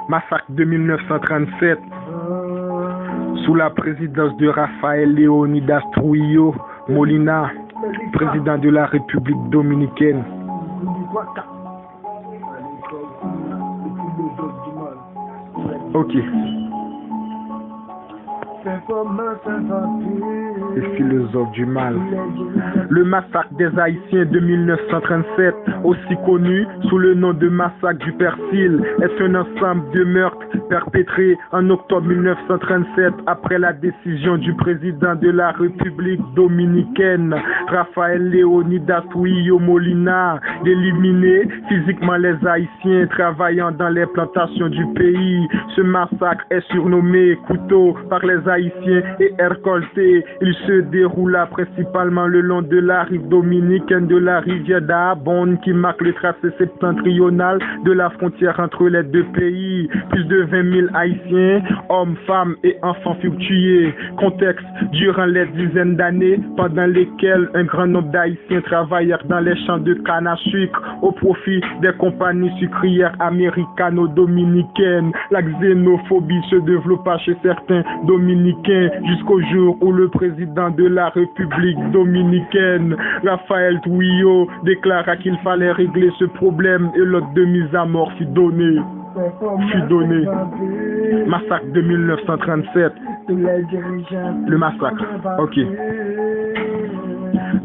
Massacre de 1937, sous la présidence de Rafael Leonidas Trujillo Molina, président de la République dominicaine. Ok. Les philosophes du mal. Le massacre des Haïtiens de 1937, aussi connu sous le nom de massacre du Persil, est un ensemble de meurtres perpétrés en octobre 1937 après la décision du président de la République dominicaine, Rafael Leonidas Trujillo Molina, d'éliminer physiquement les Haïtiens travaillant dans les plantations du pays. Ce massacre est surnommé couteau par les Haïtiens et récolté. Il se déroula principalement le long de la rive dominicaine de la rivière Dahabón qui marque le tracé septentrional de la frontière entre les deux pays. Plus de 20 000 Haïtiens, hommes, femmes et enfants furent tués. Contexte, durant les dizaines d'années pendant lesquelles un grand nombre d'Haïtiens travaillèrent dans les champs de canne à sucre au profit des compagnies sucrières américano-dominicaines. La xénophobie se développa chez certains dominicains jusqu'au jour où le président de la République dominicaine, Rafael Trujillo, déclara qu'il fallait régler ce problème et l'ordre de mise à mort fut donné. Massacre de 1937. Le massacre. Ok.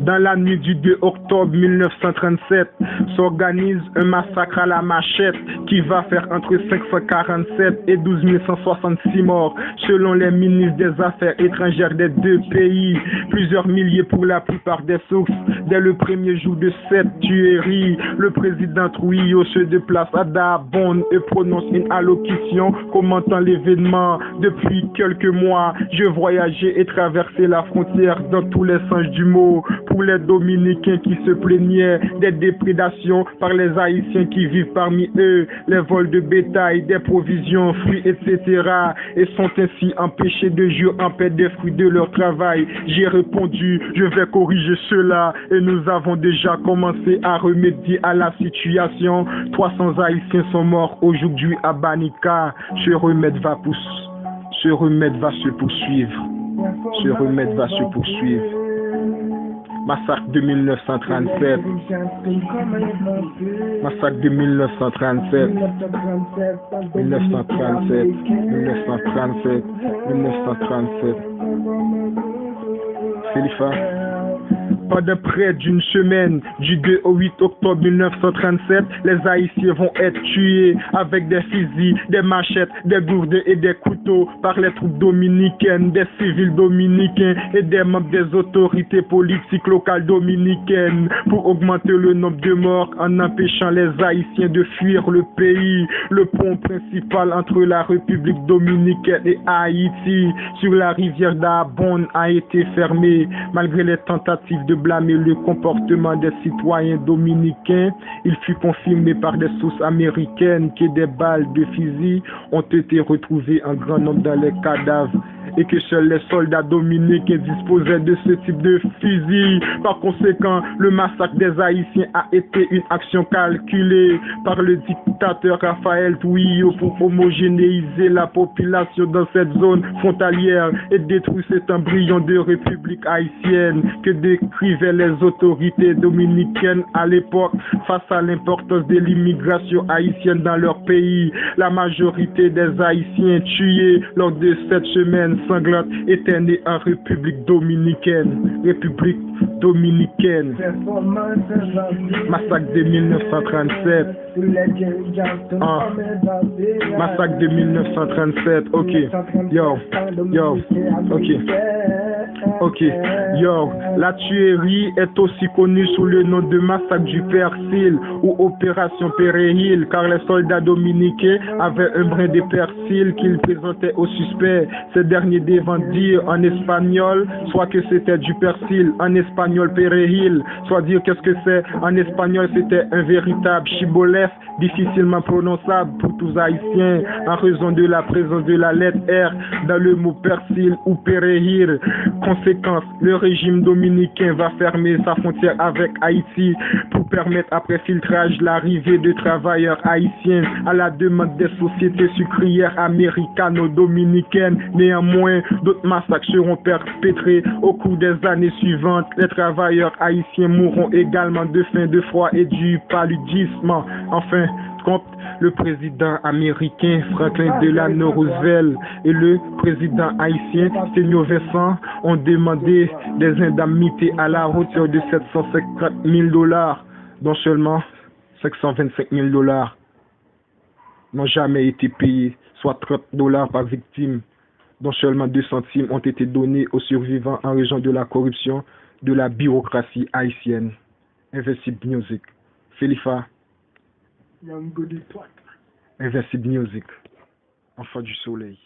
Dans la nuit du 2 octobre 1937, s'organise un massacre à la machette qui va faire entre 547 et 12 166 morts, selon les ministres des Affaires étrangères des deux pays. Plusieurs milliers pour la plupart des sources. Dès le premier jour de cette tuerie, le président Trujillo se déplace à Dahabón et prononce une allocution commentant l'événement. Depuis quelques mois, je voyageais et traversais la frontière dans tous les sens du mot. Pour les Dominicains qui se plaignaient des déprédations par les Haïtiens qui vivent parmi eux, les vols de bétail, des provisions, fruits, etc. et sont ainsi empêchés de jouir en paix des fruits de leur travail. J'ai répondu, je vais corriger cela et nous avons déjà commencé à remédier à la situation. 300 Haïtiens sont morts aujourd'hui à Banica. Ce remède va se poursuivre. Ce remède va se poursuivre. Massacre de 1937. Massacre de 1937. 1937. Khalifa. Pendant près d'une semaine, du 2 au 8 octobre 1937, les Haïtiens vont être tués avec des fusils, des machettes, des gourdes et des couteaux par les troupes dominicaines, des civils dominicains et des membres des autorités politiques locales dominicaines pour augmenter le nombre de morts en empêchant les Haïtiens de fuir le pays. Le pont principal entre la République dominicaine et Haïti sur la rivière Dahabón a été fermé malgré les tentatives de blâmer le comportement des citoyens dominicains. Il fut confirmé par des sources américaines que des balles de fusil ont été retrouvées en grand nombre dans les cadavres et que seuls les soldats dominicains disposaient de ce type de fusil. Par conséquent, le massacre des Haïtiens a été une action calculée par le dictateur Rafael Trujillo pour homogénéiser la population dans cette zone frontalière et détruire cet embryon de république haïtienne que décrivaient les autorités dominicaines à l'époque face à l'importance de l'immigration haïtienne dans leur pays. La majorité des Haïtiens tués lors de cette semaine sanglante était née en République dominicaine. Massacre de 1937. Massacre de 1937. Ok. La tuerie est aussi connue sous le nom de massacre du persil ou opération Péril, car les soldats dominicains avaient un brin de persil qu'ils présentaient aux suspects. Ces derniers devaient dire en espagnol soit que c'était du persil en espagnol espagnol péril. Soit dire qu'est-ce que c'est, en espagnol c'était un véritable chibolef, difficilement prononçable pour tous haïtiens, en raison de la présence de la lettre R dans le mot persil ou péril. Conséquence, le régime dominicain va fermer sa frontière avec Haïti pour permettre après filtrage l'arrivée de travailleurs haïtiens à la demande des sociétés sucrières américano-dominicaines. Néanmoins, d'autres massacres seront perpétrés au cours des années suivantes. Les travailleurs haïtiens mourront également de faim, de froid et du paludisme. Enfin, compte le président américain Franklin Delano Roosevelt et le président haïtien Seigneur Vincent ont demandé des indemnités à la hauteur de 750 000 $, dont seulement 525 000 $ n'ont jamais été payés, soit 30 $ par victime, dont seulement 2 centimes ont été donnés aux survivants en raison de la corruption de la bureaucratie haïtienne. Invincible Music. Felifa. Invincible Music. Enfant du soleil.